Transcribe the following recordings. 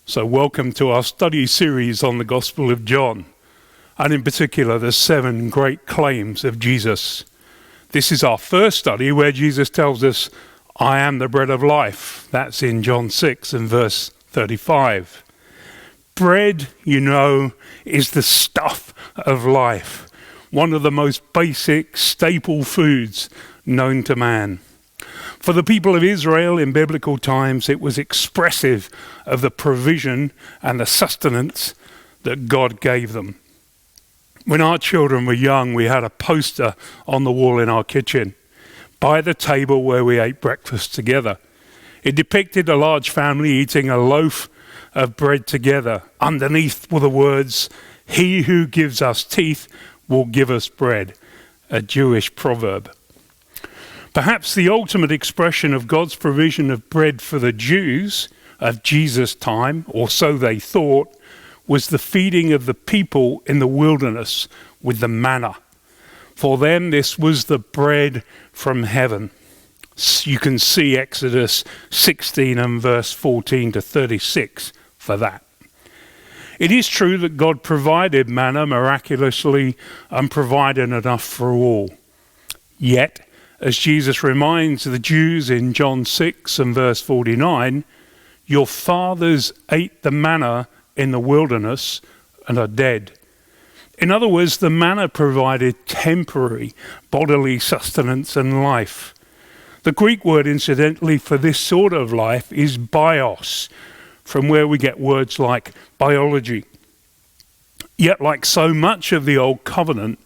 So welcome to our study series on the Gospel of John, and in particular the 7 great claims of Jesus. This is our first study where Jesus tells us, I am the bread of life. That's in John 6 and verse 35. Bread, you know, is the stuff of life, one of the most basic staple foods known to man. For the people of Israel in biblical times, it was expressive of the provision and the sustenance that God gave them. When our children were young, we had a poster on the wall in our kitchen by the table where we ate breakfast together. It depicted a large family eating a loaf of bread together. Underneath were the words, "He who gives us teeth will give us bread," a Jewish proverb. Perhaps the ultimate expression of God's provision of bread for the Jews of Jesus' time, or so they thought, was the feeding of the people in the wilderness with the manna. For them, this was the bread from heaven. You can see Exodus 16 and verse 14 to 36 for that. It is true that God provided manna miraculously and provided enough for all. Yet, as Jesus reminds the Jews in John 6 and verse 49, your fathers ate the manna in the wilderness and are dead. In other words, the manna provided temporary bodily sustenance and life. The Greek word, incidentally, for this sort of life is bios, from where we get words like biology. Yet, like so much of the Old Covenant,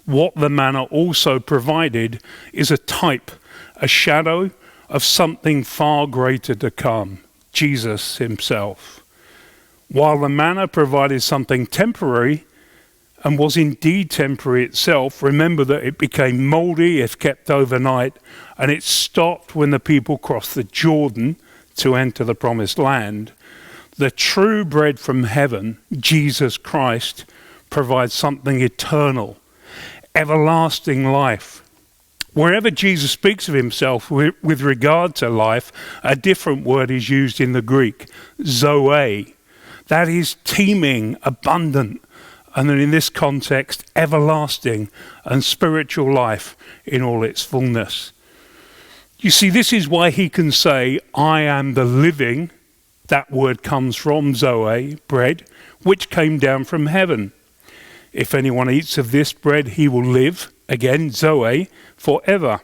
what the manna also provided is a type, a shadow of something far greater to come, Jesus himself. While the manna provided something temporary, and was indeed temporary itself, remember that it became moldy if kept overnight, and it stopped when the people crossed the Jordan to enter the promised land. The true bread from heaven, Jesus Christ, provides something eternal, everlasting life. Wherever Jesus speaks of himself with regard to life, a different word is used in the Greek, zoe. That is teeming, abundant, and then in this context, everlasting and spiritual life in all its fullness. You see, this is why he can say, I am the living, that word comes from zoe, bread, which came down from heaven. If anyone eats of this bread, he will live, again, zoe, forever.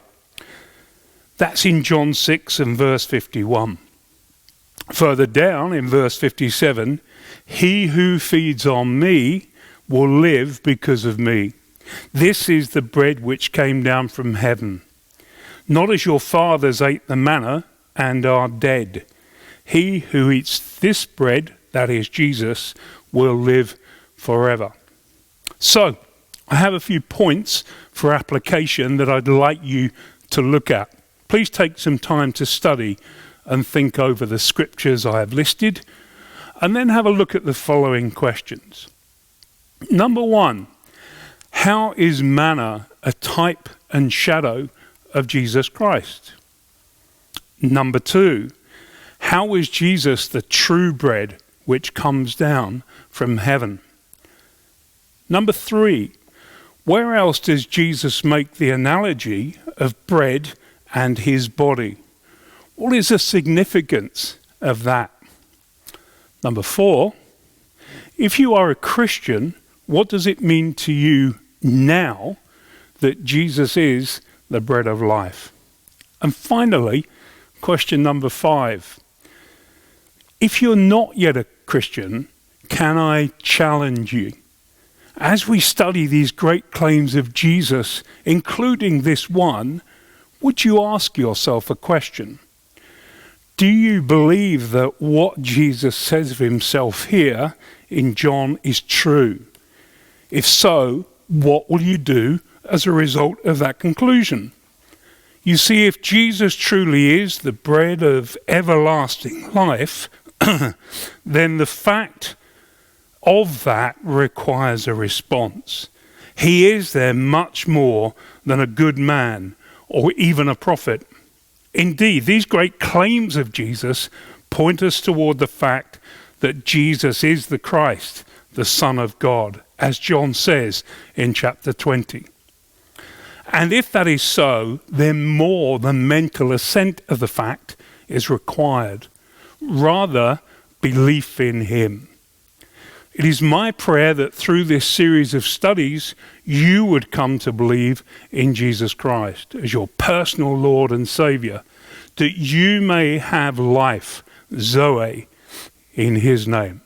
That's in John 6 and verse 51. Further down in verse 57, he who feeds on me will live because of me. This is the bread which came down from heaven. Not as your fathers ate the manna and are dead. He who eats this bread, that is Jesus, will live forever. So, I have a few points for application that I'd like you to look at. Please take some time to study and think over the scriptures I have listed, and then have a look at the following questions. Number 1, how is manna a type and shadow of Jesus Christ? Number 2, how is Jesus the true bread which comes down from heaven? Number 3, where else does Jesus make the analogy of bread and his body? What is the significance of that? Number 4, if you are a Christian, what does it mean to you now that Jesus is the bread of life? And finally, question number 5, if you're not yet a Christian, can I challenge you? As we study these great claims of Jesus, including this one, would you ask yourself a question? Do you believe that what Jesus says of himself here in John is true? If so, what will you do as a result of that conclusion? You see, if Jesus truly is the bread of everlasting life, then the fact of that requires a response. He is there much more than a good man or even a prophet. Indeed, these great claims of Jesus point us toward the fact that Jesus is the Christ, the Son of God, as John says in chapter 20. And if that is so, then more than mental assent of the fact is required. Rather, belief in him. It is my prayer that through this series of studies, you would come to believe in Jesus Christ as your personal Lord and Saviour, that you may have life, Zoe, in his name.